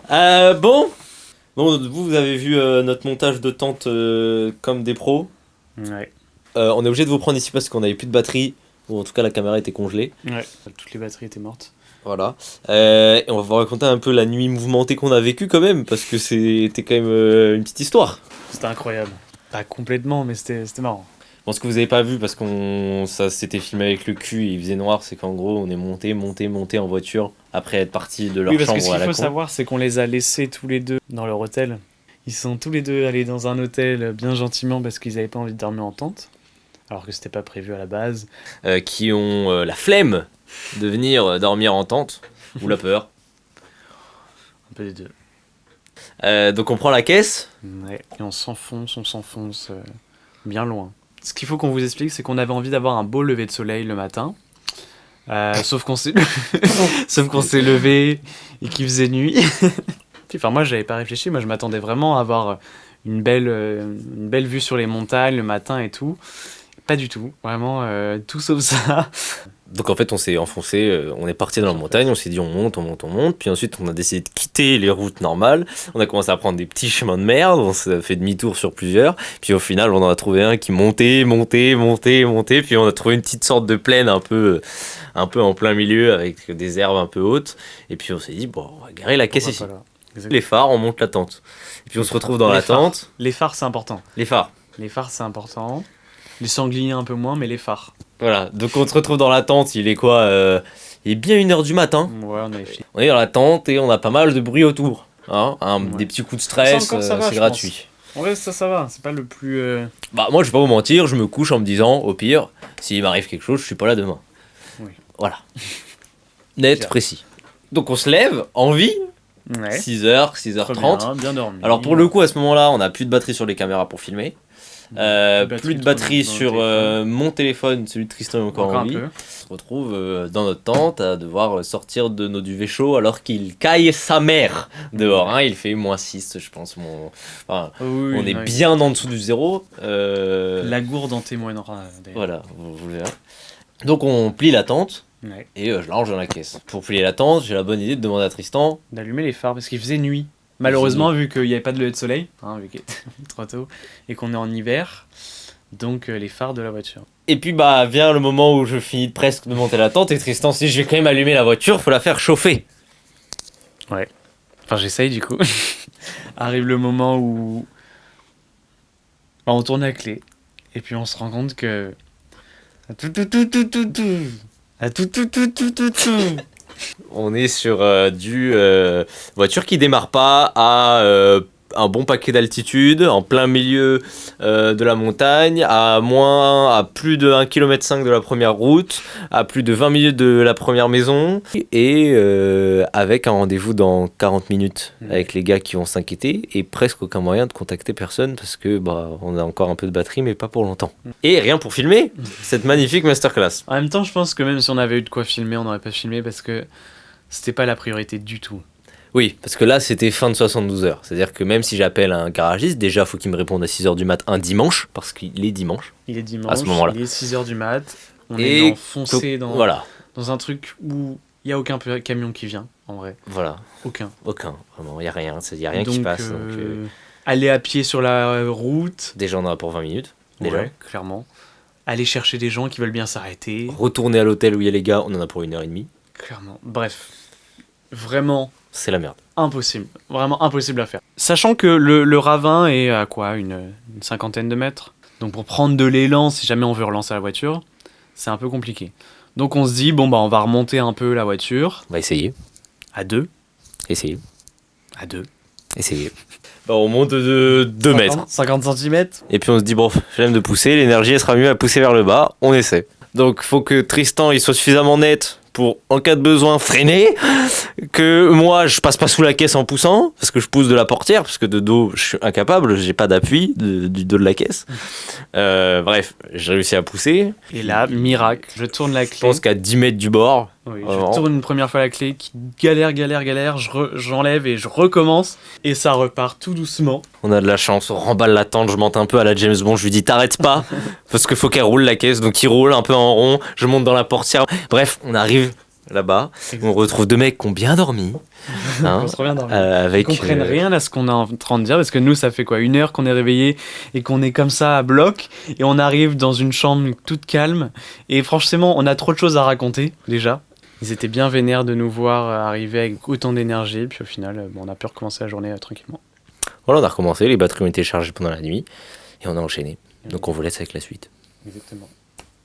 Bon, vous avez vu notre montage de tente comme des pros. Ouais. On est obligé de vous prendre ici parce qu'on n'avait plus de batterie, ou en tout cas la caméra était congelée. Ouais. Toutes les batteries étaient mortes. Voilà. Et on va vous raconter un peu la nuit mouvementée qu'on a vécue quand même, parce que c'était quand même une petite histoire. C'était incroyable. Pas complètement, mais c'était marrant. Bon, ce que vous avez pas vu parce qu'on ça s'était filmé avec le cul et il faisait noir, c'est qu'en gros on est monté en voiture après être parti de leur Oui, parce chambre que ce à qu'il la faut con. savoir, c'est qu'on les a laissés tous les deux dans leur hôtel. Ils sont tous les deux allés dans un hôtel bien gentiment parce qu'ils avaient pas envie de dormir en tente. Alors que c'était pas prévu à la base. Qui ont la flemme de venir dormir en tente, ou la peur. Un peu des deux. Donc on prend la caisse. Ouais. Et on s'enfonce bien loin. Ce qu'il faut qu'on vous explique, c'est qu'on avait envie d'avoir un beau lever de soleil le matin. Sauf qu'on s'est levé et qu'il faisait nuit. Enfin, moi, j'avais pas réfléchi. Moi, je m'attendais vraiment à avoir une belle vue sur les montagnes le matin et tout. Pas du tout. Vraiment, tout sauf ça. Donc en fait on s'est enfoncé, on est parti dans la montagne, on s'est dit on monte, puis ensuite on a décidé de quitter les routes normales, on a commencé à prendre des petits chemins de merde, on s'est fait demi-tour sur plusieurs, puis au final on en a trouvé un qui montait, puis on a trouvé une petite sorte de plaine un peu en plein milieu avec des herbes un peu hautes, et puis on s'est dit bon on va garer la caisse ici. Les phares, on monte la tente. Et puis on se retrouve dans la tente. Les phares, c'est important. Les phares, c'est important. Les sangliers un peu moins, mais les phares. voilà, donc on se retrouve dans la tente, il est quoi il est bien 1h du matin. Ouais, on avait fini. On est dans la tente et on a pas mal de bruit autour. Hein, Ouais. Des petits coups de stress, Ça va, c'est je gratuit. En vrai, ça va. C'est pas le plus... Bah moi je vais pas vous mentir, je me couche en me disant au pire, s'il m'arrive quelque chose, je suis pas là demain. Oui. Voilà. Net, Bien. précis. Donc on se lève, en vie, Ouais. 6h, Très 6h30. bien dormi. Alors pour le coup à ce moment-là, on a plus de batterie sur les caméras pour filmer. Plus de batterie dans le sur téléphone. mon téléphone, celui de Tristan est encore en un vie. peu. On se retrouve dans notre tente à devoir sortir de nos duvets chauds alors qu'il caille sa mère dehors. Hein, il fait -6 je pense. Enfin, Oui, on est non, bien en dessous du zéro. La gourde en témoignera. D'ailleurs. Voilà, vous verrez. Donc on plie la tente Ouais. et je la range dans la caisse. Pour plier la tente, j'ai la bonne idée de demander à Tristan. D'allumer les phares parce qu'il faisait nuit. Malheureusement, vu qu'il n'y avait pas de lever de soleil, vu qu'il était trop tôt, et qu'on est en hiver, donc les phares de la voiture. Et puis bah vient le moment où je finis presque de monter la tente et Tristan se dit je vais quand même allumer la voiture, faut la faire chauffer. Ouais. Enfin, j'essaye du coup. Arrive le moment où on tourne la clé, et puis on se rend compte que... On est sur voiture qui démarre pas à un bon paquet d'altitude, en plein milieu de la montagne, à plus de 1,5 km de la première route, à plus de 20 minutes de la première maison, et avec un rendez-vous dans 40 minutes avec les gars qui vont s'inquiéter, et presque aucun moyen de contacter personne parce que on a encore un peu de batterie, mais pas pour longtemps. Et rien pour filmer cette magnifique masterclass. En même temps, je pense que même si on avait eu de quoi filmer, on n'aurait pas filmé parce que c'était pas la priorité du tout. Oui, parce que là, c'était fin de 72 heures. C'est-à-dire que même si j'appelle un garagiste, déjà, faut qu'il me réponde à 6h du mat un dimanche, parce qu'il est dimanche. Il est dimanche, à ce moment-là. il est 6h du mat, on Et est enfoncé Voilà, dans un truc où il n'y a aucun camion qui vient, en vrai. voilà. Aucun. Aucun, vraiment, il n'y a rien. Il n'y a rien qui se passe. Donc, aller à pied sur la route, déjà, on en a pour 20 minutes. Déjà. ouais, clairement. Aller chercher des gens qui veulent bien s'arrêter, Retourner à l'hôtel où il y a les gars, on en a pour 1h30. clairement. Bref, vraiment C'est la merde. impossible. Vraiment impossible à faire. Sachant que le ravin est à quoi, une cinquantaine de mètres. Donc pour prendre de l'élan, si jamais on veut relancer la voiture, c'est un peu compliqué. Donc on se dit, bon on va remonter un peu la voiture. On va essayer. À deux. Essayer. À deux. Essayer. On monte de 2 mètres. 50 cm. Et puis on se dit, bon, flemme de pousser, l'énergie, elle sera mieux à pousser vers le bas. On essaie. Donc faut que Tristan, il soit suffisamment net pour, en cas de besoin, freiner, que moi, je passe pas sous la caisse en poussant, parce que je pousse de la portière, parce que de dos, je suis incapable, j'ai pas d'appui du dos de la caisse. Bref, j'ai réussi à pousser. Et là, miracle, je tourne la Je clé. pense qu'à 10 mètres du bord, Oui, vraiment. je tourne une première fois la clé, qui galère, j'enlève et je recommence, et ça repart tout doucement. On a de la chance, on remballe la tente, je monte un peu à la James Bond, je lui dis t'arrêtes pas, parce qu'il faut qu'elle roule la caisse, donc il roule un peu en rond, je monte dans la portière. Bref, on arrive là-bas. On retrouve 2 mecs qui ont bien dormi. On se revient dans Avec, Ils comprennent rien à ce qu'on est en train de dire, parce que nous, ça fait quoi, 1 heure qu'on est réveillé et qu'on est comme ça à bloc, et on arrive dans une chambre toute calme, et franchement, on a trop de choses à raconter, déjà. Ils étaient bien vénères de nous voir arriver avec autant d'énergie, puis au final, on a pu recommencer la journée tranquillement. Voilà, on a recommencé, les batteries ont été chargées pendant la nuit, et on a enchaîné. Donc on vous laisse avec la suite. Exactement.